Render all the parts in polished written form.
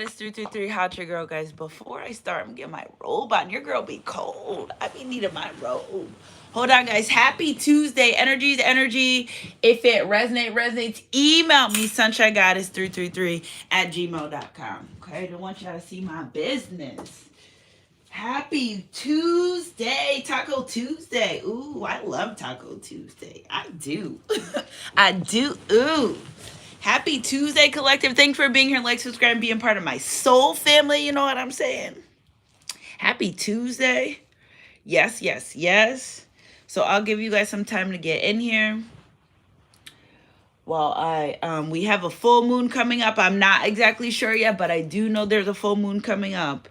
Goddess 333. How's your girl, guys? Before I start, I'm getting my robe on. Your girl be cold. I be needing my robe. Hold on, guys. Happy Tuesday. Energy's energy. If it resonates, email me, sunshinegoddess333 at gmail.com. Okay? I don't want y'all to see my business. Happy Tuesday, Taco Tuesday. Ooh, I love Taco Tuesday. I do. I do. Ooh. Happy Tuesday, collective. Thanks for being here. Like, subscribe, and being part of my soul family. You know what I'm saying? Happy Tuesday. Yes, yes, yes. So I'll give you guys some time to get in here. Well, we have a full moon coming up. I'm not exactly sure yet, but I do know there's a full moon coming up.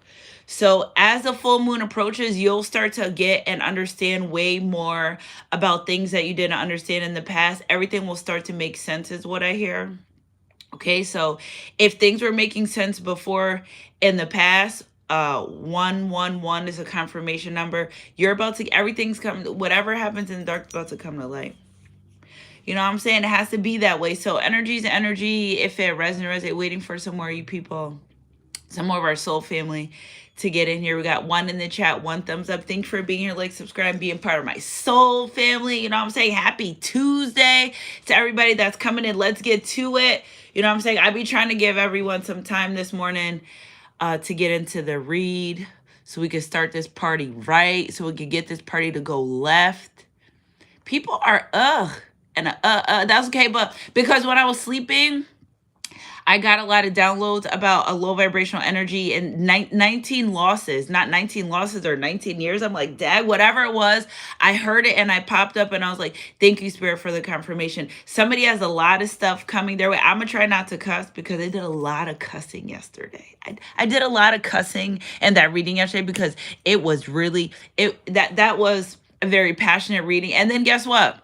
So as the full moon approaches, you'll start to get and understand way more about things that you didn't understand in the past. Everything will start to make sense is what I hear. Okay, so if things were making sense before in the past, 111 is a confirmation number. You're about to, everything's coming, whatever happens in the dark is about to come to light. You know what I'm saying? It has to be that way. So energy's energy. If it resonates, waiting for some more of you people, some more of our soul family to get in here. We got one in the chat, one thumbs up. Thanks for being here. Like, subscribe, being part of my soul family. You know what I'm saying? Happy Tuesday to everybody that's coming in. Let's get to it. You know what I'm saying? I be trying to give everyone some time this morning to get into the read so we can start this party right, so we can get this party to go left. People are and that's okay, but because when I was sleeping, I got a lot of downloads about a low vibrational energy and 19 losses, not 19 losses or 19 years. I'm like, dad, whatever it was, I heard it and I popped up and I was like, thank you, Spirit, for the confirmation. Somebody has a lot of stuff coming their way. I'm going to try not to cuss because I did a lot of cussing yesterday. I did a lot of cussing in that reading yesterday because it was really, that was a very passionate reading. And then guess what?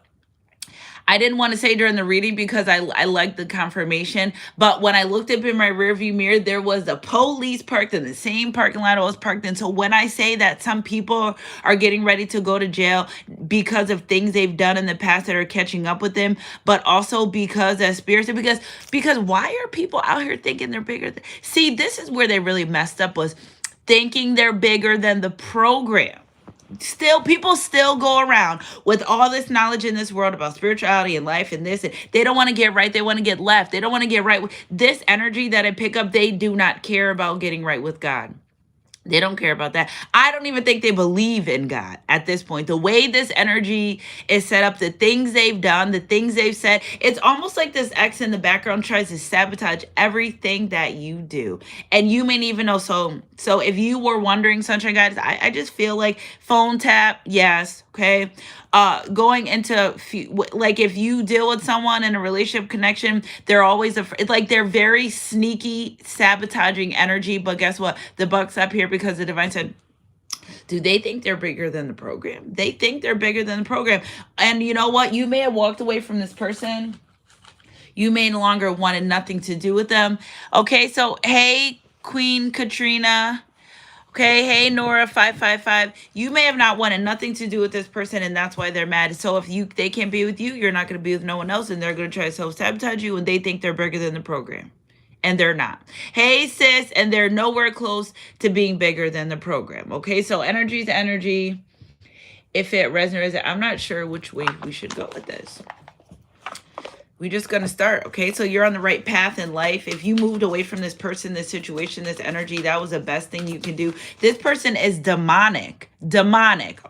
I didn't want to say during the reading because I liked the confirmation. But when I looked up in my rearview mirror, there was a police parked in the same parking lot I was parked in. So when I say that some people are getting ready to go to jail because of things they've done in the past that are catching up with them, but also because as spirits, because why are people out here thinking they're bigger? See, this is where they really messed up, was thinking they're bigger than the program. People still go around with all this knowledge in this world about spirituality and life and this, and they don't want to get right. They want to get left. They don't want to get right. This energy that I pick up, they do not care about getting right with God. They don't care about that. I don't even think they believe in God at this point. The way this energy is set up, the things they've done, the things they've said, it's almost like this X in the background tries to sabotage everything that you do. And you may even know. So if you were wondering, Sunshine Guys, I just feel like phone tap, yes, okay. Going into, like, if you deal with someone in a relationship connection, they're always it's like they're very sneaky, sabotaging energy. But guess what? The buck's up here because the divine said, do they think they're bigger than the program? They think they're bigger than the program. And you know what? You may have walked away from this person. You may no longer wanted nothing to do with them. Okay, so hey, Queen Katrina. Okay, hey Nora 555. You may have not wanted nothing to do with this person, and that's why they're mad. So if they can't be with you, you're not going to be with no one else, and they're going to try to self-sabotage you, and they think they're bigger than the program. And they're not. Hey sis, and they're nowhere close to being bigger than the program. Okay, so energy is energy. If it resonates, I'm not sure which way we should go with this. We're just going to start, okay? So you're on the right path in life. If you moved away from this person, this situation, this energy, that was the best thing you can do. This person is demonic,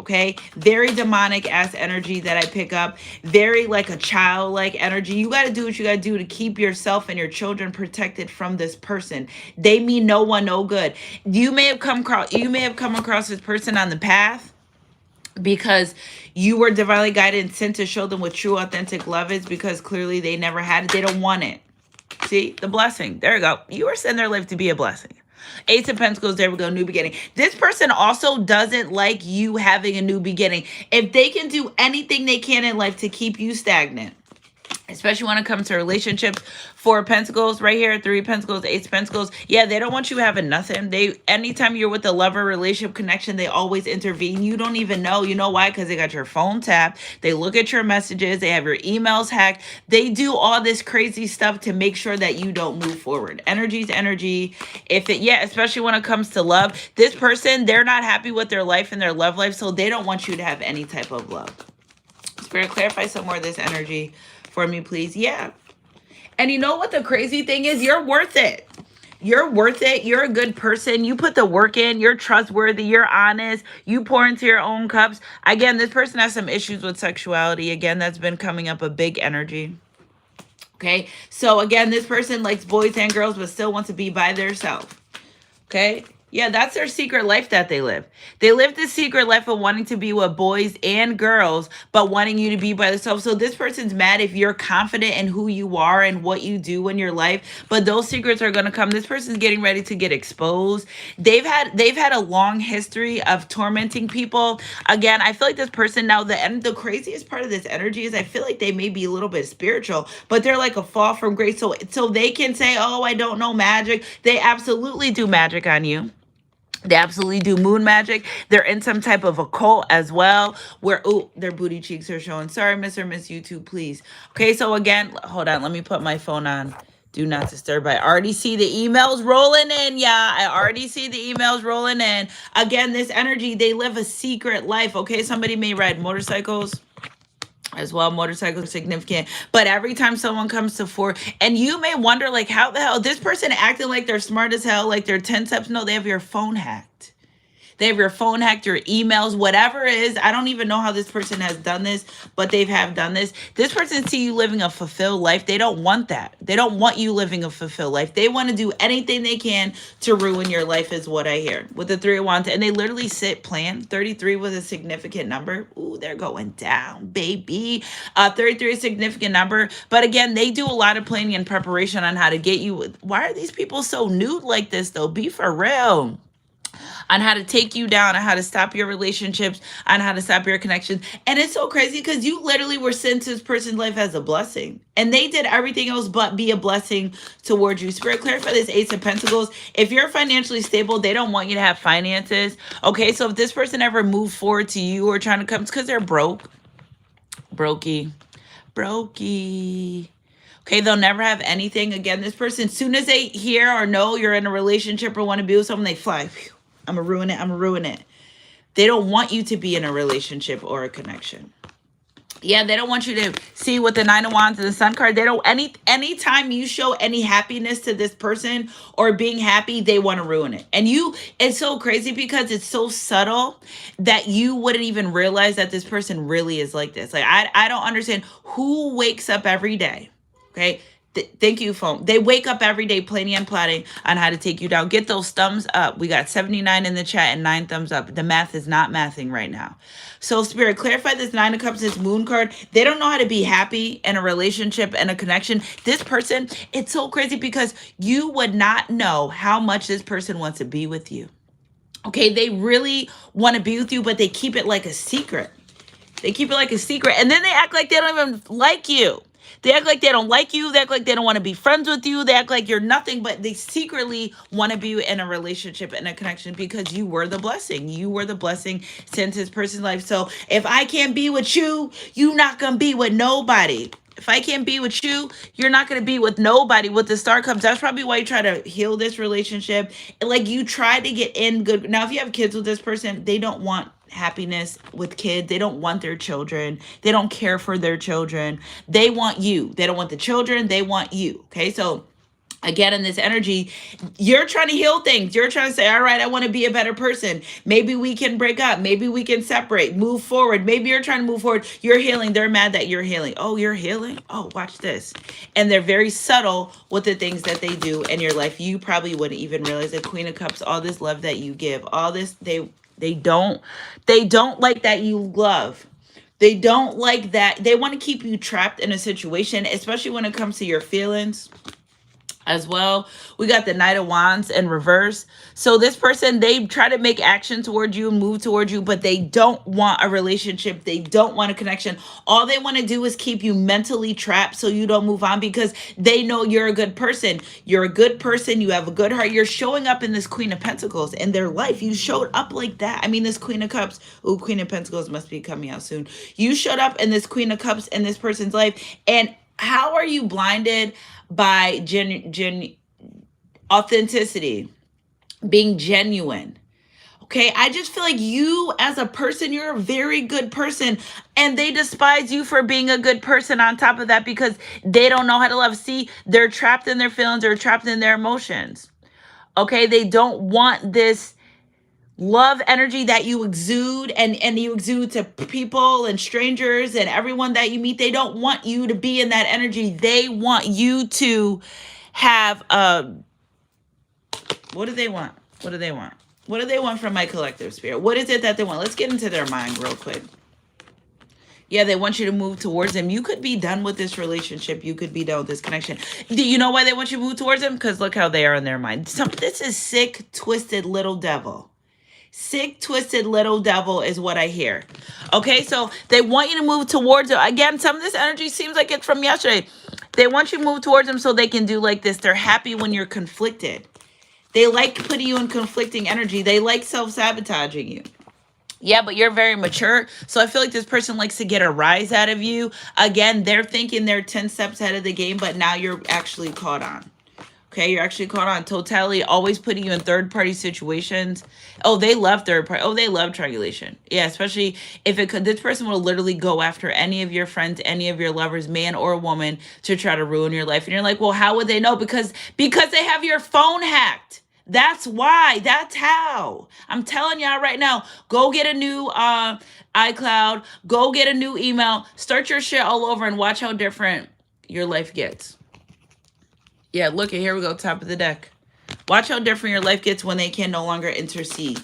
okay? Very demonic-ass energy that I pick up. Very like a childlike energy. You got to do what you got to do to keep yourself and your children protected from this person. They mean no one no good. You may have come across this person on the path because you were divinely guided and sent to show them what true, authentic love is, because clearly they never had it. They don't want it. See? The blessing. There you go. You were sent their life to be a blessing. Ace of Pentacles, there we go, new beginning. This person also doesn't like you having a new beginning. If they can do anything they can in life to keep you stagnant, especially when it comes to relationships. Four of Pentacles right here, Three of Pentacles, Ace of Pentacles. Yeah, they don't want you having nothing. Anytime you're with a lover relationship connection, they always intervene. You don't even know. You know why? Because they got your phone tapped. They look at your messages. They have your emails hacked. They do all this crazy stuff to make sure that you don't move forward. Energy's energy. Yeah, especially when it comes to love. This person, they're not happy with their life and their love life, so they don't want you to have any type of love. Spirit, clarify some more of this energy for me, please. Yeah. And you know what the crazy thing is? You're worth it. You're worth it. You're a good person. You put the work in. You're trustworthy. You're honest. You pour into your own cups. Again, this person has some issues with sexuality. Again, that's been coming up, a big energy. Okay. So again, this person likes boys and girls, but still wants to be by themselves. Okay. Yeah, that's their secret life that they live. They live this secret life of wanting to be with boys and girls, but wanting you to be by themselves. So this person's mad if you're confident in who you are and what you do in your life, but those secrets are going to come. This person's getting ready to get exposed. They've had a long history of tormenting people. Again, I feel like this person now, the craziest part of this energy is I feel like they may be a little bit spiritual, but they're like a fall from grace. So they can say, oh, I don't know magic. They absolutely do magic on you. They absolutely do moon magic. They're in some type of occult as well, where, oh, their booty cheeks are showing. Sorry, Mr. and Miss YouTube, please. Okay, so again, hold on. Let me put my phone on do not disturb. I already see the emails rolling in. Yeah, I already see the emails rolling in. Again, this energy, they live a secret life. Okay, somebody may ride motorcycles as well. Motorcycles are significant, but every time someone comes to fore, and you may wonder, like, how the hell this person acting like they're smart as hell, like they're 10 steps. No, they have your phone hacked. They have your phone hacked, your emails, whatever it is. I don't even know how this person has done this, but they have done this. This person see you living a fulfilled life. They don't want that. They don't want you living a fulfilled life. They want to do anything they can to ruin your life, is what I hear with the Three of Wands. And they literally plan. 33 was a significant number. Ooh, they're going down, baby. 33 is a significant number. But again, they do a lot of planning and preparation on how to get you. Why are these people so nude like this, though? Be for real. On how to take you down, on how to stop your relationships, on how to stop your connections. And it's so crazy because you literally were sent to this person's life as a blessing. And they did everything else but be a blessing towards you. Spirit, clarify this Ace of Pentacles. If you're financially stable, they don't want you to have finances. Okay, so if this person ever moved forward to you or trying to come, it's because they're broke. Brokey. Okay, they'll never have anything. Again, this person, as soon as they hear or know you're in a relationship or want to be with someone, they fly. I'm going to ruin it. They don't want you to be in a relationship or a connection. Yeah, they don't want you to see with the Nine of Wands and the Sun card. They don't, anytime you show any happiness to this person or being happy, they want to ruin it. And it's so crazy because it's so subtle that you wouldn't even realize that this person really is like this. Like, I don't understand who wakes up every day. Okay. Thank you, phone. They wake up every day planning and plotting on how to take you down. Get those thumbs up. We got 79 in the chat and 9 thumbs up. The math is not mathing right now. So, Spirit, clarify this Nine of Cups, this Moon card. They don't know how to be happy in a relationship and a connection. This person, it's so crazy because you would not know how much this person wants to be with you. Okay, they really want to be with you, but they keep it like a secret. They keep it like a secret. And then they act like they don't even like you. They act like they don't like you. They act like they don't want to be friends with you. They act like you're nothing, but they secretly want to be in a relationship and a connection because you were the blessing. You were the blessing sent to this person's life. So if I can't be with you, you're not going to be with nobody. If I can't be with you, you're not going to be with nobody. With the Star comes, that's probably why you try to heal this relationship. Like, you try to get in good. Now, if you have kids with this person, they don't want happiness with kids. They don't want their children. They don't care for their children. They want you. They don't want the children. They want you. Okay, so again, in this energy, you're trying to heal things. You're trying to say, all right, I want to be a better person. Maybe we can break up. Maybe we can separate, move forward. Maybe you're trying to move forward. You're healing. They're mad that you're healing. Oh, you're healing? Oh, watch this. And they're very subtle with the things that they do in your life. You probably wouldn't even realize it. Queen of Cups, all this love that you give, all this, they don't like that you love. They don't like that. They want to keep you trapped in a situation, especially when it comes to your feelings. as well. We got the Knight of Wands in reverse. So this person, they try to make action towards you, move towards you, but they don't want a relationship. They don't want a connection. All they want to do is keep you mentally trapped so you don't move on, because they know you're a good person. You're a good person. You have a good heart. You're showing up in this Queen of Pentacles in their life. You showed up like that. I mean, this Queen of Cups. Oh, Queen of Pentacles must be coming out soon. You showed up in this Queen of Cups in this person's life. And how are you blinded by authenticity, being genuine? Okay, I just feel like you as a person, you're a very good person, and they despise you for being a good person on top of that, because they don't know how to love. See, they're trapped in their feelings, or trapped in their emotions. Okay, they don't want this love energy that you exude, and you exude to people and strangers and everyone that you meet. They don't want you to be in that energy. They want you to have what do they want? What do they want? What do they want from my collective spirit? What is it that they want? Let's get into their mind real quick. Yeah, they want you to move towards them. You could be done with this relationship. You could be done with this connection. Do you know why they want you to move towards them? Because look how they are in their mind. This is sick, twisted little devil. Sick, twisted little devil is what I hear. Okay, so they want you to move towards them. Again, some of this energy seems like it's from yesterday. They want you to move towards them so they can do like this. They're happy when you're conflicted. They like putting you in conflicting energy. They like self-sabotaging you. Yeah, but you're very mature. So I feel like this person likes to get a rise out of you. Again, they're thinking they're 10 steps ahead of the game, but now you're actually caught on. Okay, you're actually caught on. Totality, always putting you in third-party situations. Oh, they love third party. Oh, they love triangulation. Yeah, especially if it could. This person will literally go after any of your friends, any of your lovers, man or woman, to try to ruin your life. And you're like, well, how would they know? Because they have your phone hacked. That's why. That's how. I'm telling y'all right now, go get a new iCloud. Go get a new email. Start your shit all over and watch how different your life gets. Yeah, look at, here we go, top of the deck. Watch how different your life gets when they can no longer intercede.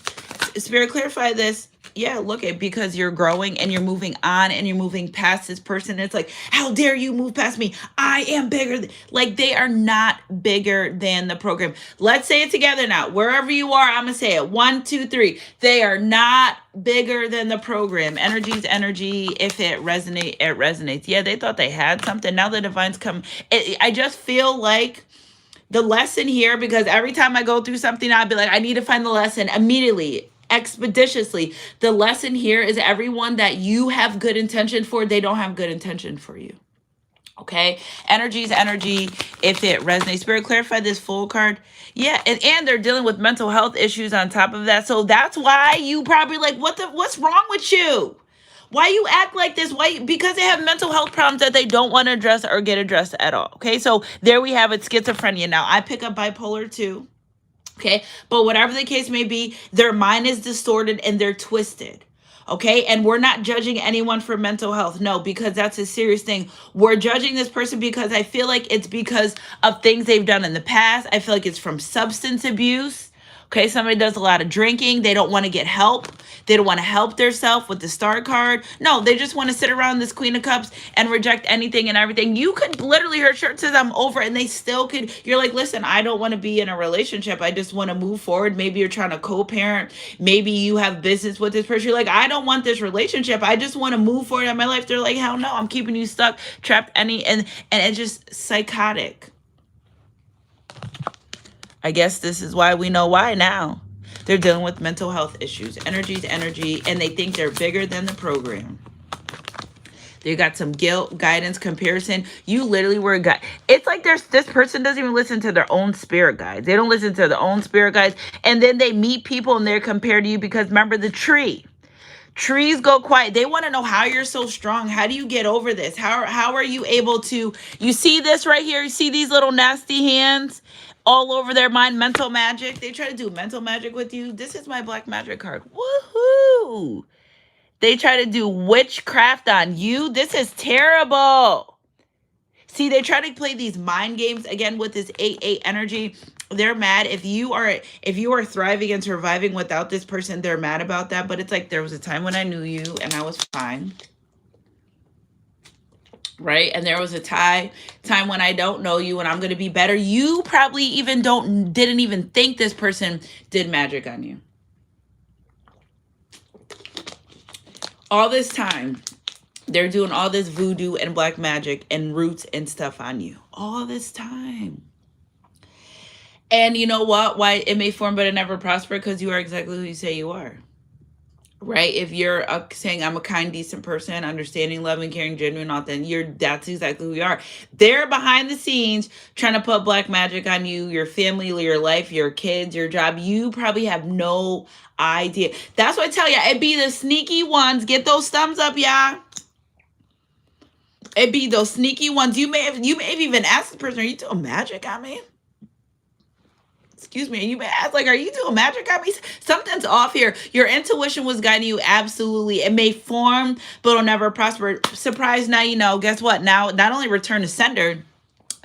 Spirit, clarify this. Yeah, look at, because you're growing and you're moving on and you're moving past this person. It's like, how dare you move past me? I am bigger. Like, they are not bigger than the program. Let's say it together now. Wherever you are, I'm going to say it. 1, 2, 3. They are not bigger than the program. Energy's energy. If it resonates, it resonates. Yeah, they thought they had something. Now the divines come. I just feel like the lesson here, because every time I go through something, I'd be like, I need to find the lesson immediately, expeditiously. The lesson here is everyone that you have good intention for, they don't have good intention for you. Okay, energy is energy. If it resonates, Spirit, clarify this Fool card. Yeah, and they're dealing with mental health issues on top of that. So that's why you probably like, what's wrong with you? Why you act like this? Why? Because they have mental health problems that they don't want to address or get addressed at all. Okay, so there we have it, schizophrenia. Now, I pick up bipolar too. Okay, but whatever the case may be, their mind is distorted and they're twisted. Okay, and we're not judging anyone for mental health. No, because that's a serious thing. We're judging this person because I feel like it's because of things they've done in the past. I feel like it's from substance abuse. Okay, somebody does a lot of drinking. They don't want to get help. They don't want to help themselves with the Star card. No, they just want to sit around this Queen of Cups and reject anything and everything. You could literally, her shirt says I'm over, and they still could. You're like, listen, I don't want to be in a relationship. I just want to move forward. Maybe you're trying to co-parent. Maybe you have business with this person. You're like, I don't want this relationship. I just want to move forward in my life. They're like, hell no, I'm keeping you stuck, trapped, and it's just psychotic. I guess this is why we know why now. They're dealing with mental health issues. Energy's energy, and they think they're bigger than the program. They got some guilt, guidance, comparison. You literally were a guide. It's like this person doesn't even listen to their own spirit guides. They don't listen to their own spirit guides. And then they meet people and they're compared to you because remember the tree. Trees go quiet. They want to know how you're so strong. How do you get over this? How are you able to, you see this right here? You see these little nasty hands all over their mind? Mental magic. They try to do mental magic with you. This is my black magic card. Woohoo! They try to do witchcraft on you. This is terrible. See, they try to play these mind games again with this 8-8 energy. They're mad if you are thriving and surviving without this person. They're mad about that. But it's like, there was a time when I knew you and I was fine. right? And there was a time when I don't know you and I'm going to be better. You probably even didn't even think this person did magic on you. All this time, they're doing all this voodoo and black magic and roots and stuff on you. All this time. And you know what? Why it may form but it never prosper? Because you are exactly who you say you are. Right? If you're saying I'm a kind, decent person, understanding, loving, caring, genuine, authentic, that's exactly who you are. They're behind the scenes trying to put black magic on you, your family, your life, your kids, your job. You probably have no idea. That's what I tell you. It be the sneaky ones. Get those thumbs up, y'all. It be those sneaky ones. You may have even asked the person, "Are you doing magic on me?" Excuse me. And you may ask, like, "Are you doing magic on me?" Something's off here. Your intuition was guiding you. Absolutely. It may form, but it'll never prosper. Surprise. Now you know. Guess what? Now, not only return to sender,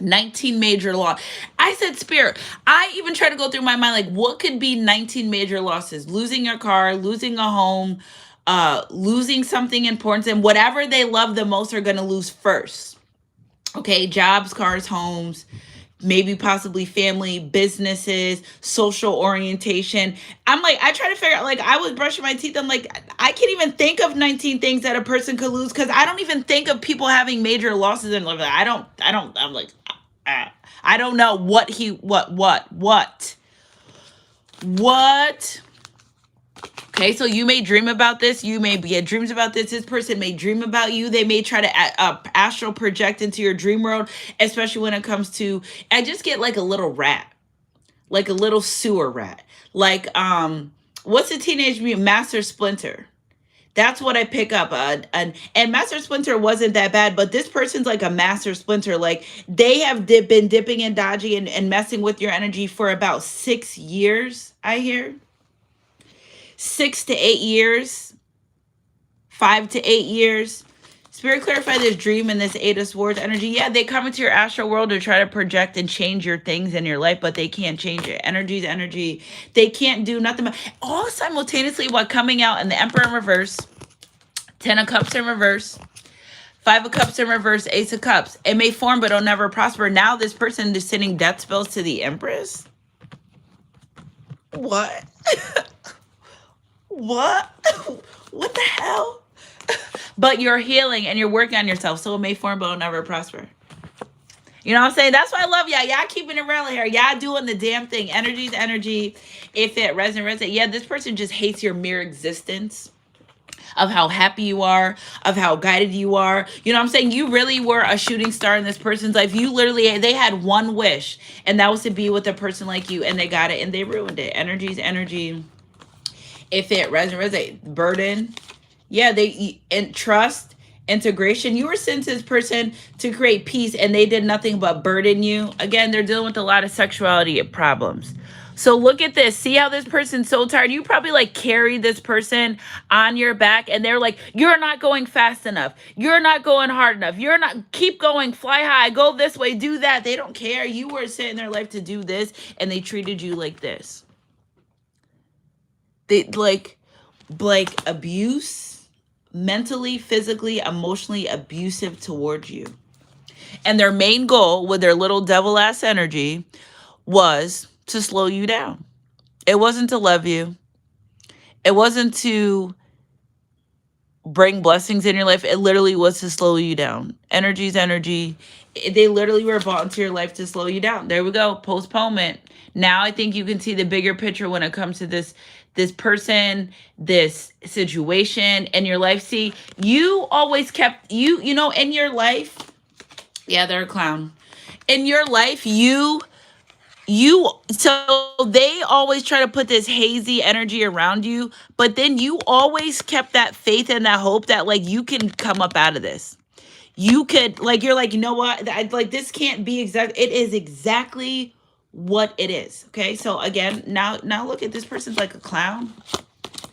19 major loss. I said, Spirit, I even try to go through my mind, like, what could be 19 major losses? Losing your car, losing a home, losing something important, and whatever they love the most are going to lose first. Okay, jobs, cars, homes, maybe possibly family, businesses, social orientation. I'm like, I try to figure out, like, I was brushing my teeth. I'm like, I can't even think of 19 things that a person could lose, because I don't even think of people having major losses in life. I'm like, I don't know what. Okay, so you may dream about this. You may get dreams about this. This person may dream about you. They may try to astral project into your dream world, especially when it comes to, I just get like a little rat, like a little sewer rat. Like, what's the Teenage Mutant Master Splinter? That's what I pick up. And Master Splinter wasn't that bad, but this person's like a Master Splinter. Like, they have been dipping and dodging and messing with your energy for about 6 years, I hear. 6 to 8 years, 5 to 8 years. Spirit, clarify this dream and this 8 of Swords energy. Yeah, they come into your astral world to try to project and change your things in your life, but they can't change it. Energy's energy. They can't do nothing. All simultaneously while coming out in the Emperor in reverse, 10 of Cups in reverse, 5 of Cups in reverse, Ace of Cups. It may form, but it'll never prosper. Now this person is sending death spells to the Empress. What? What? What the hell? But you're healing and you're working on yourself, so it may form, but it'll never prosper. You know what I'm saying? That's why I love y'all. Y'all keeping it real here. Y'all doing the damn thing. Energy's energy. If it resonates, yeah, this person just hates your mere existence of how happy you are, of how guided you are. You know what I'm saying? You really were a shooting star in this person's life. You literally, they had one wish, and that was to be with a person like you, and they got it, and they ruined it. Energy's energy. If it resonates, burden. Yeah, and trust, integration. You were sent to this person to create peace, and they did nothing but burden you. Again, they're dealing with a lot of sexuality problems. So look at this. See how this person's so tired? You probably like carried this person on your back, and they're like, you're not going fast enough. You're not going hard enough. You're not, keep going, fly high, go this way, do that. They don't care. You were sent in their life to do this, and they treated you like this. They like abuse, mentally, physically, emotionally abusive towards you. And their main goal with their little devil ass energy was to slow you down. It wasn't to love you. It wasn't to bring blessings in your life. It literally was to slow you down. Energy's energy. They literally were brought into your life to slow you down. There we go. Postponement. Now I think you can see the bigger picture when it comes to this person, this situation in your life. See, you always kept, you know, in your life, yeah, they're a clown. In your life, so they always try to put this hazy energy around you, but then you always kept that faith and that hope that, like, you can come up out of this. You could, like, you're like, you know what? Like, this can't be exact. It is exactly what it is. Okay. So again, now look at this person's like a clown.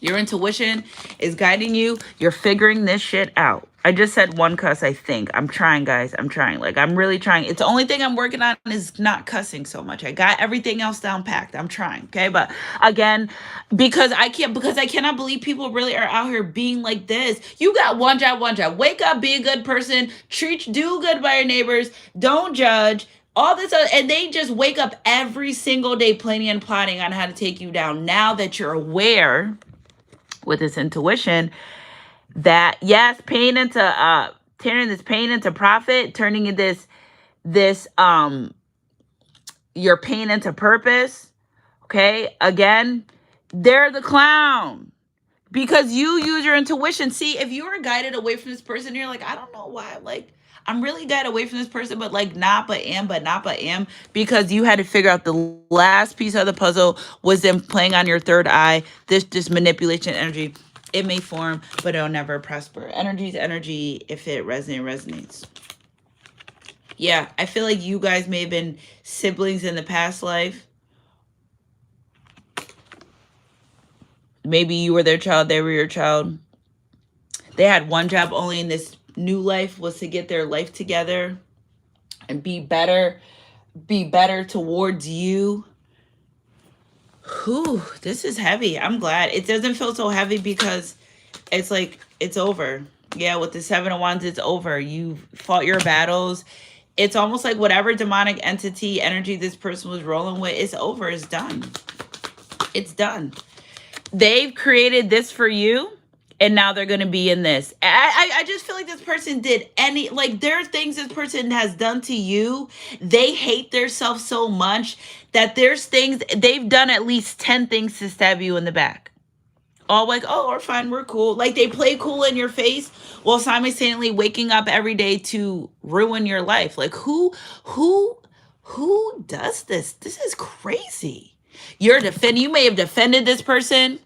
Your intuition is guiding you. You're figuring this shit out. I just said one cuss, I think. I'm trying, guys. I'm trying. Like, I'm really trying. It's the only thing I'm working on is not cussing so much. I got everything else down packed. I'm trying, okay? But again, because I cannot believe people really are out here being like this. You got one job, one job. Wake up, be a good person, do good by your neighbors, don't judge, all this other, and they just wake up every single day planning and plotting on how to take you down. Now that you're aware with this intuition, that yes, turning this pain into profit, turning this your pain into purpose. Okay, again, they're the clown because you use your intuition. See, if you were guided away from this person, you're like, I don't know why, like, I'm really guided away from this person, but like not, but not, but am, because you had to figure out the last piece of the puzzle was them playing on your third eye, this manipulation energy. It may form, but it'll never prosper. Energy is energy. If it resonates. Yeah, I feel like you guys may have been siblings in the past life. Maybe you were their child, they were your child. They had one job only in this new life was to get their life together and be better towards you. Whew, this is heavy. I'm glad. It doesn't feel so heavy because it's like, it's over. Yeah, with the Seven of Wands, it's over. You fought your battles. It's almost like whatever demonic entity energy this person was rolling with, it's over. It's done. It's done. They've created this for you, and now they're going to be in this. I just feel like this person did there are things this person has done to you. They hate themselves so much that there's things, they've done at least 10 things to stab you in the back. All like, oh, we're fine, we're cool. Like they play cool in your face while simultaneously waking up every day to ruin your life. Like who does this? This is crazy. You may have defended this person.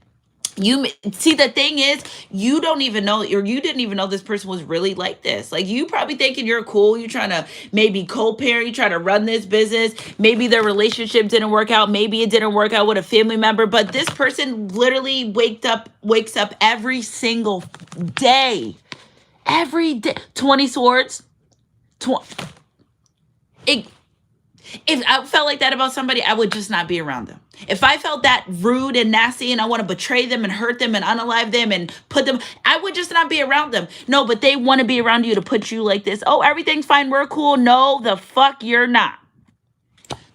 You see, the thing is, you don't even know, or you didn't even know this person was really like this. Like you probably thinking you're cool. You're trying to maybe co-parent. You try to run this business. Maybe their relationship didn't work out. Maybe it didn't work out with a family member. But this person literally wakes up every single day. Every day. 20 swords. If I felt like that about somebody, I would just not be around them. If I felt that rude and nasty and I want to betray them and hurt them and unalive them and put them, I would just not be around them. No, but they want to be around you to put you like this. Oh, everything's fine. We're cool. No, the fuck you're not.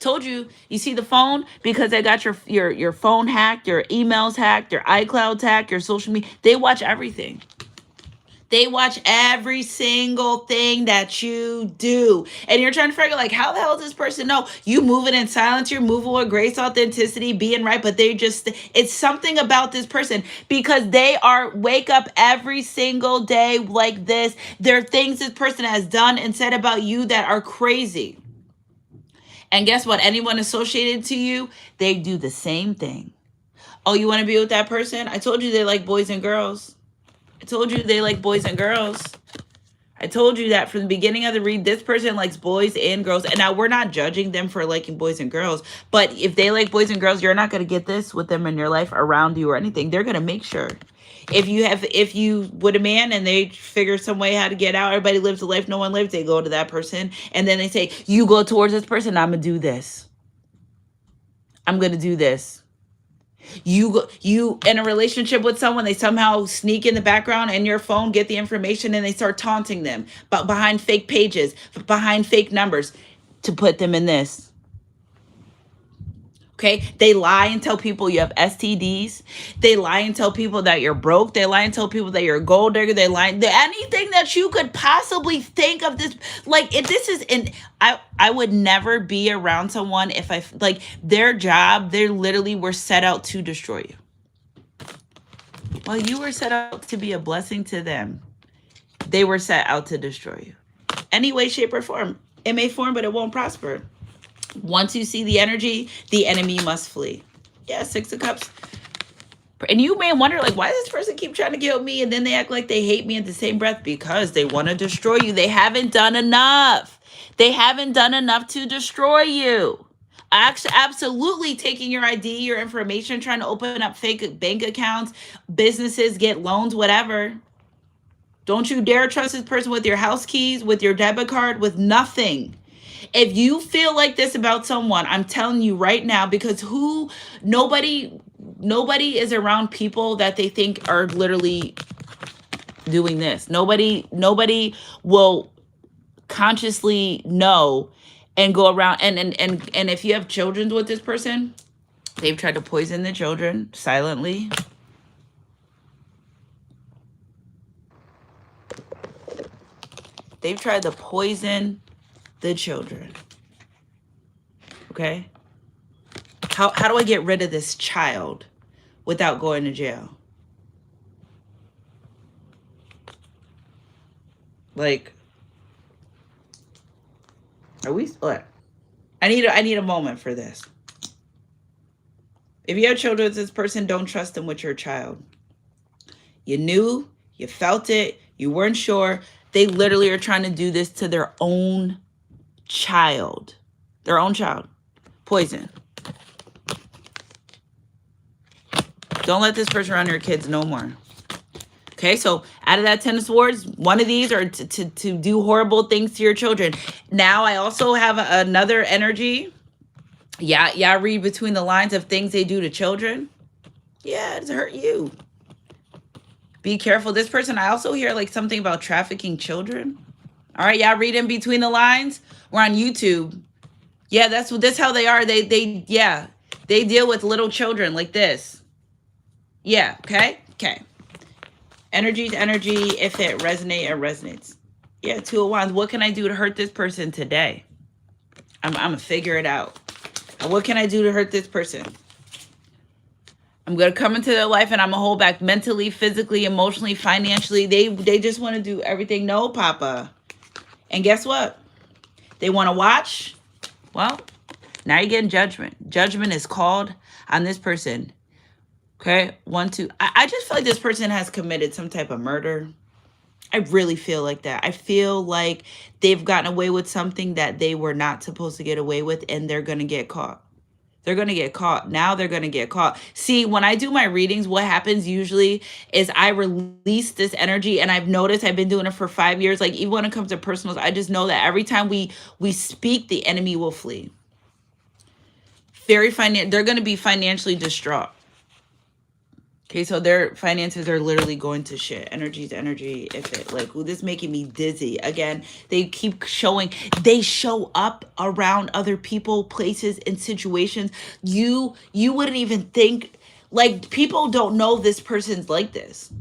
Told you. You see the phone? Because they got your phone hacked, your emails hacked, your iCloud hacked, your social media. They watch everything. They watch every single thing that you do. And you're trying to figure like, how the hell does this person know? You moving in silence, you're moving with grace, authenticity, being right, but it's something about this person because they wake up every single day like this. There are things this person has done and said about you that are crazy. And guess what? Anyone associated to you, they do the same thing. Oh, you want to be with that person? I told you they like boys and girls. I told you they like boys and girls. I told you that from the beginning of the read, this person likes boys and girls. And now we're not judging them for liking boys and girls. But if they like boys and girls, you're not going to get this with them in your life, around you or anything. They're going to make sure. If you with a man and they figure some way how to get out, everybody lives a life no one lives, they go to that person. And then they say, you go towards this person, I'm going to do this. I'm going to do this. You in a relationship with someone, they somehow sneak in the background and your phone, get the information, and they start taunting them, but behind fake pages, behind fake numbers to put them in this. Okay, they lie and tell people you have STDs. They lie and tell people that you're broke. They lie and tell people that you're a gold digger. They lie anything that you could possibly think of. This, like, if this is in, I would never be around someone if I like their job. They literally were set out to destroy you. Well, you were set out to be a blessing to them. They were set out to destroy you. Any way, shape, or form. It may form, but it won't prosper. Once you see the energy, the enemy must flee. Yeah, Six of Cups. And you may wonder, like, why does this person keep trying to kill me? And then they act like they hate me at the same breath because they want to destroy you. They haven't done enough. They haven't done enough to destroy you. Absolutely taking your ID, your information, trying to open up fake bank accounts, businesses, get loans, whatever. Don't you dare trust this person with your house keys, with your debit card, with nothing. If you feel like this about someone, I'm telling you right now, because nobody is around people that they think are literally doing this. Nobody will consciously know and go around and if you have children with this person, they've tried to poison the children silently. They've tried to poison the children. Okay? How do I get rid of this child without going to jail? Like, are we what? I need a moment for this. If you have children with this person, don't trust them with your child. You knew, you felt it, you weren't sure. They literally are trying to do this to their own child. Their own child. Poison. Don't let this person run your kids no more. Okay, so out of that 10 of swords, one of these are to do horrible things to your children. Now I also have another energy. Yeah, read between the lines of things they do to children. Yeah, it's hurt you. Be careful. This person, I also hear like something about trafficking children. All right, y'all read in between the lines. We're on YouTube. Yeah, that's how they are. They deal with little children like this. Yeah, okay. Energy's energy. If it resonates, it resonates. Yeah, 2 of Wands. What can I do to hurt this person today? I'm gonna figure it out. What can I do to hurt this person? I'm going to come into their life and I'm going to hold back mentally, physically, emotionally, financially. They just want to do everything. No, Papa. And guess what? They want to watch. Well, now you're getting judgment. Judgment is called on this person. Okay? 1, 2. I just feel like this person has committed some type of murder. I really feel like that. I feel like they've gotten away with something that they were not supposed to get away with, and they're going to get caught. They're going to get caught. Now they're going to get caught. See, when I do my readings, what happens usually is I release this energy, and I've noticed I've been doing it for 5 years. Like even when it comes to personals, I just know that every time we speak, the enemy will flee. They're going to be financially distraught. Okay, so their finances are literally going to shit. Energy's energy. If it like, ooh, this is making me dizzy. Again, they keep showing. They show up around other people, places, and situations. You wouldn't even think, like, people don't know this person's like this.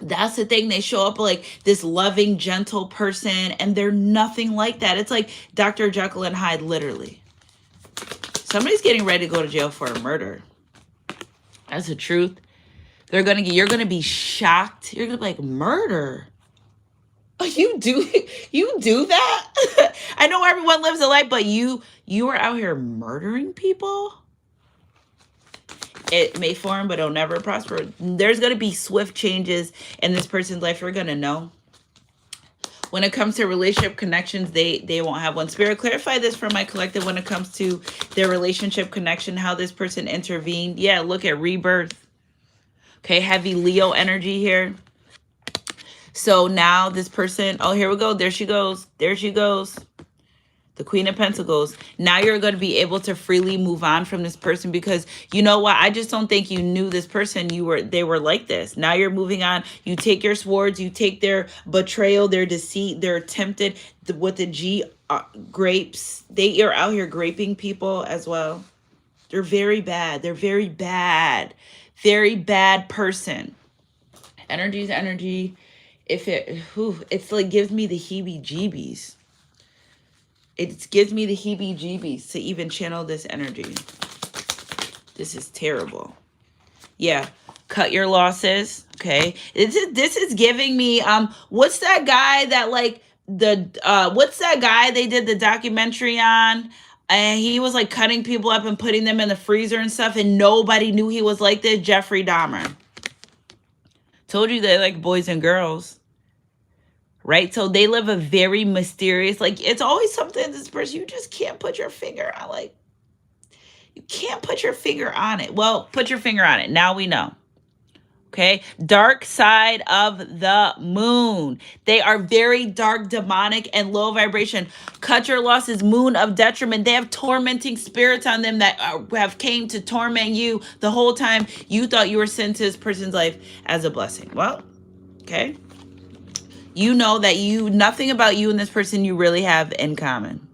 That's the thing. They show up like this loving, gentle person, and they're nothing like that. It's like Dr. Jekyll and Hyde, literally. Somebody's getting ready to go to jail for a murder. That's the truth. You're gonna be shocked. You're gonna be like, murder? Oh, you do that? I know everyone lives a life, but you are out here murdering people? It may form, but it'll never prosper. There's gonna be swift changes in this person's life. You're gonna know. When it comes to relationship connections, they won't have one. Spirit, clarify this for my collective when it comes to their relationship connection, how this person intervened. Yeah, look at rebirth. Okay, heavy Leo energy here. So now this person, oh, here we go. There she goes. There she goes. The Queen of Pentacles. Now you're going to be able to freely move on from this person because you know what? I just don't think you knew this person. They were like this. Now you're moving on. You take your swords. You take their betrayal, their deceit, their attempted, with the G, grapes. They are out here graping people as well. They're very bad. They're very bad. Very bad person. Energy's energy. If it's like gives me the heebie-jeebies. It gives me the heebie-jeebies to even channel this energy. This is terrible. Yeah, cut your losses. Okay, this is giving me what's that guy that like what's that guy they did the documentary on? And he was like cutting people up and putting them in the freezer and stuff, and nobody knew he was like this. Jeffrey Dahmer. Told you they like boys and girls. Right? So they live a very mysterious, like it's always something this person you just can't put your finger on. Like you can't put your finger on it. Well, put your finger on it. Now we know. Okay, dark side of the moon. They are very dark, demonic, and low vibration. Cut your losses, moon of detriment. They have tormenting spirits on them that have came to torment you the whole time you thought you were sent to this person's life as a blessing. Well, okay. You know that nothing about you and this person you really have in common.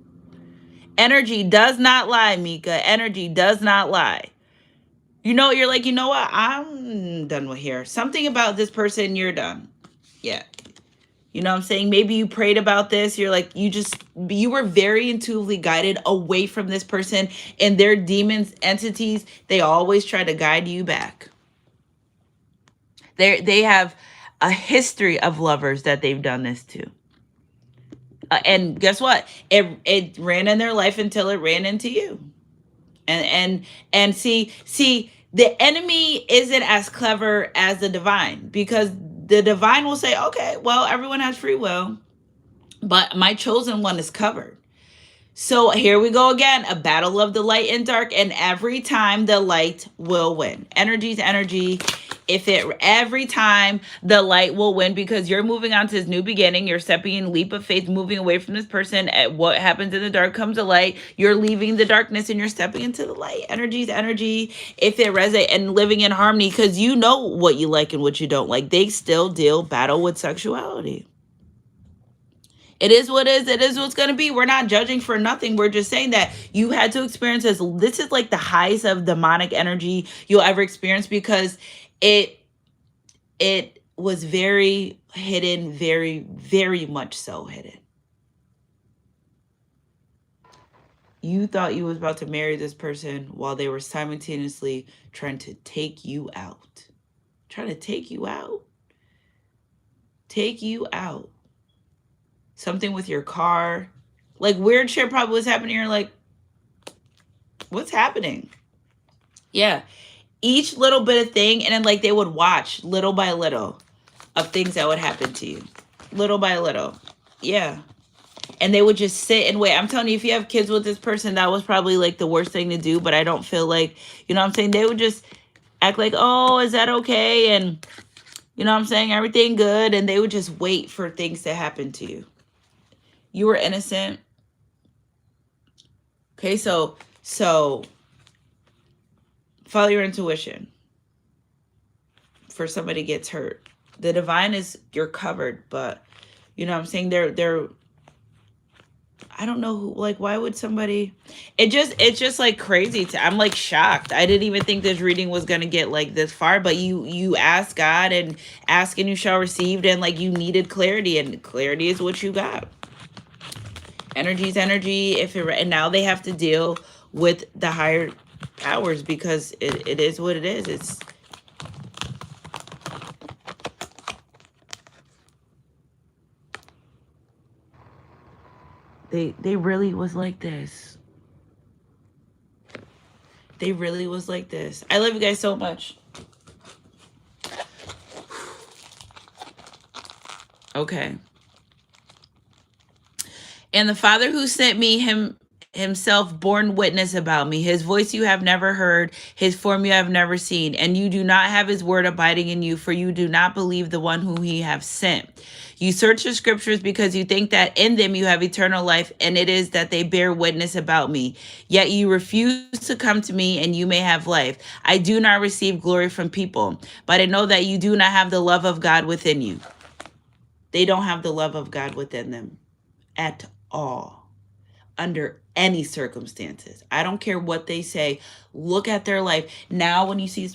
Energy does not lie, Mika. Energy does not lie. You're like, you know what? I'm done with here. Something about this person, you're done. Yeah. You know what I'm saying? Maybe you prayed about this. You're like, you were very intuitively guided away from this person, and their demons, entities, they always try to guide you back. They have a history of lovers that they've done this to. And guess what? It ran in their life until it ran into you. And see, the enemy isn't as clever as the divine, because the divine will say, okay, well, everyone has free will, but my chosen one is covered. So here we go again, a battle of the light and dark, and every time the light will win. Energy's energy. Every time the light will win, because you're moving on to this new beginning. You're stepping in leap of faith, moving away from this person. What happens in the dark comes to light. You're leaving the darkness and you're stepping into the light. Energy's energy. If it resonates, and living in harmony, because you know what you like and what you don't like. They still battle with sexuality. It is what it is. It is what's going to be. We're not judging for nothing. We're just saying that you had to experience this. This is like the highest of demonic energy you'll ever experience, because it was very hidden, very, very much so hidden. You thought you was about to marry this person while they were simultaneously trying to take you out. Trying to take you out. Take you out. Something with your car. Like weird shit probably was happening. You're like, what's happening? Yeah. Each little bit of thing, and then like they would watch little by little of things that would happen to you. Little by little. Yeah. And they would just sit and wait. I'm telling you, if you have kids with this person, that was probably like the worst thing to do, but I don't feel like, you know what I'm saying? They would just act like, oh, is that okay? And you know what I'm saying? Everything good. And they would just wait for things to happen to you. You were innocent. Okay, so follow your intuition. For somebody gets hurt, the divine is, you're covered, but you know what I'm saying? They're I don't know who, like, why would somebody, it's just like crazy. I'm like shocked. I didn't even think this reading was going to get like this far, but you ask God, and ask and you shall receive. And like, you needed clarity, and clarity is what you got. Energy's energy. And now they have to deal with the higher powers, because it is what it is. They really was like this. They really was like this. I love you guys so much. Okay. And the Father who sent me, himself born witness about me. His voice you have never heard, his form you have never seen, and you do not have his word abiding in you, for you do not believe the one whom he have sent. You search the scriptures because you think that in them you have eternal life, and it is that they bear witness about me. Yet you refuse to come to me, and you may have life. I do not receive glory from people, but I know that you do not have the love of God within you. They don't have the love of God within them at all, under any circumstances. I don't care what they say. Look at their life. Now when you see,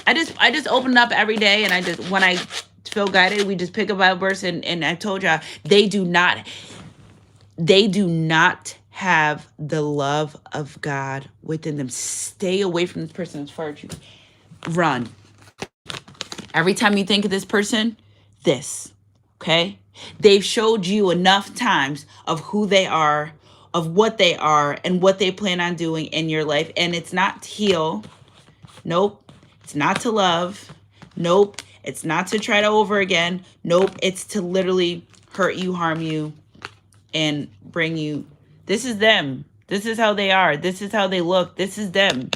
I just open up every day, and when I feel guided, we just pick a Bible verse, and I told y'all, they do not have the love of God within them. Stay away from this person as far as you run. Every time you think of this person, okay? They've showed you enough times of who they are, of what they are, and what they plan on doing in your life. And it's not to heal. Nope. It's not to love. Nope. It's not to try to over again. Nope. It's to literally hurt you, harm you, and bring you. This is them. This is how they are. This is how they look. This is them.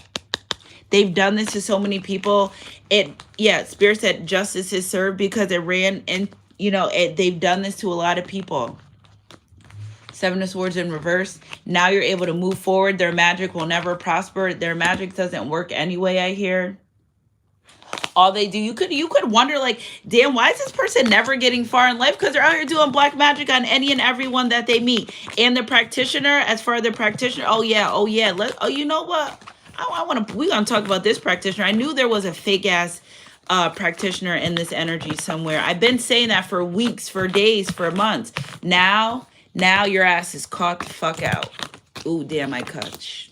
They've done this to so many people. Spirit said justice is served because it ran and they've done this to a lot of people. Seven of Swords in reverse. Now you're able to move forward. Their magic will never prosper. Their magic doesn't work anyway, I hear. All they do, you could wonder, like, damn, why is this person never getting far in life? Because they're out here doing black magic on any and everyone that they meet. And the practitioner, as far as the practitioner, you know what? We're gonna talk about this practitioner. I knew there was a fake ass practitioner in this energy somewhere. I've been saying that for weeks, for days, for months. Now your ass is caught the fuck out. Ooh, damn, I cut.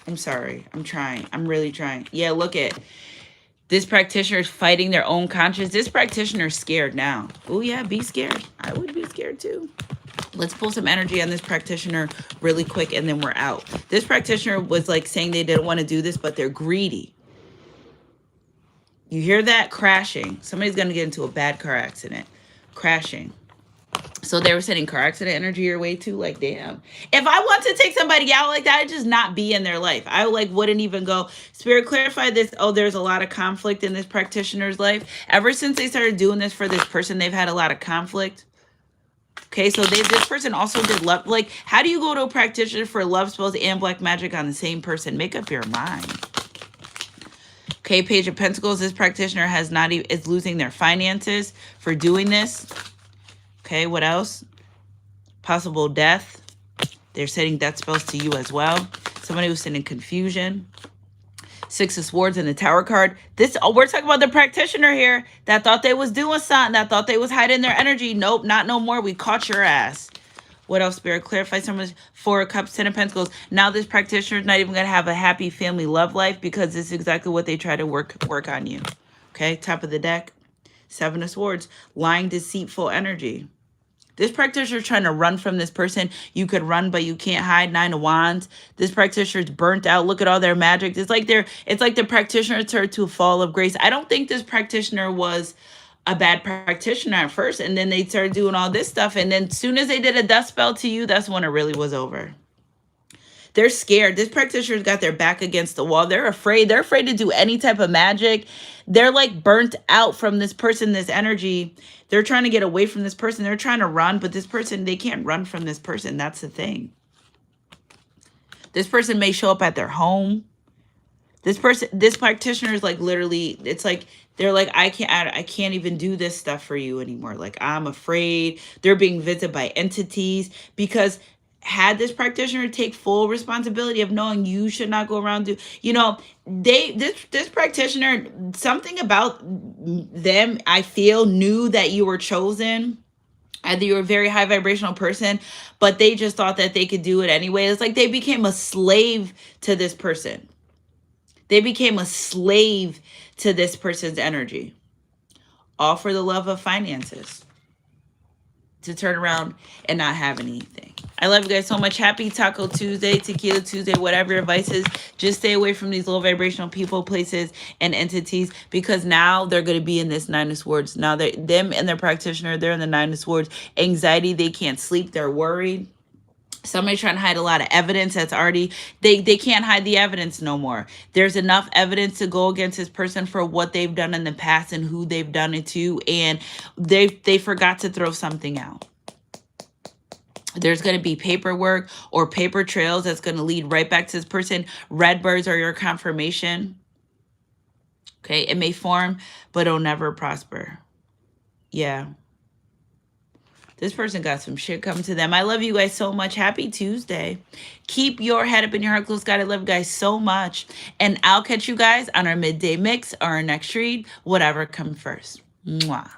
I'm sorry. I'm trying. I'm really trying. Yeah, look at this practitioner is fighting their own conscience. This practitioner is scared now. Oh, yeah, be scared. I would be scared too. Let's pull some energy on this practitioner really quick, and then we're out. This practitioner was like saying they didn't want to do this, but they're greedy. You hear that? Crashing. Somebody's going to get into a bad car accident. Crashing. So they were sending car accident energy your way too. Like, damn. If I want to take somebody out like that, I'd just not be in their life. I wouldn't even go. Spirit, clarify this. Oh, there's a lot of conflict in this practitioner's life. Ever since they started doing this for this person, they've had a lot of conflict. Okay, so this person also did love. Like, how do you go to a practitioner for love spells and black magic on the same person? Make up your mind. Okay, Page of Pentacles. This practitioner is losing their finances for doing this. Okay, what else? Possible death. They're sending death spells to you as well. Somebody who's sending confusion. Six of Swords and the Tower card. We're talking about the practitioner here that thought they was doing something, that thought they was hiding their energy. Nope, not no more. We caught your ass. What else, Spirit? Clarify some of this. Four of Cups, Ten of Pentacles. Now this practitioner is not even going to have a happy family love life because this is exactly what they try to work on you. Okay, top of the deck. Seven of Swords. Lying, deceitful energy. This practitioner is trying to run from this person. You could run, but you can't hide. Nine of Wands. This practitioner is burnt out. Look at all their magic. It's like the practitioner turned to a fall of grace. I don't think this practitioner was a bad practitioner at first, and then they started doing all this stuff, and then as soon as they did a death spell to you, that's when it really was over. They're scared. This practitioner's got their back against the wall. They're afraid. They're afraid to do any type of magic. They're like burnt out from this person, this energy. They're trying to get away from this person. They're trying to run, but this person, they can't run from this person. That's the thing. This person may show up at their home. This practitioner is like literally, it's like, they're like, I can't even do this stuff for you anymore. Like, I'm afraid. They're being visited by entities because had this practitioner take full responsibility of knowing you should not go around this practitioner, something about them, I feel, knew that you were chosen. Either you're a very high vibrational person, but they just thought that they could do it anyway. It's like they became a slave to this person. They became a slave to this person's energy. All for the love of finances. To turn around and not have anything. I love you guys so much. Happy Taco Tuesday, Tequila Tuesday, whatever your advice is. Just stay away from these low vibrational people, places, and entities, because now they're going to be in this Nine of Swords. Now them and their practitioner, they're in the Nine of Swords. Anxiety, they can't sleep, they're worried. Somebody's trying to hide a lot of evidence that's already, they can't hide the evidence no more. There's enough evidence to go against this person for what they've done in the past and who they've done it to, and they forgot to throw something out. There's going to be paperwork or paper trails that's going to lead right back to this person. Red birds are your confirmation. Okay, it may form, but it'll never prosper. Yeah. This person got some shit coming to them. I love you guys so much. Happy Tuesday. Keep your head up and your heart close. God, I love you guys so much. And I'll catch you guys on our midday mix or our next read, whatever comes first. Mwah.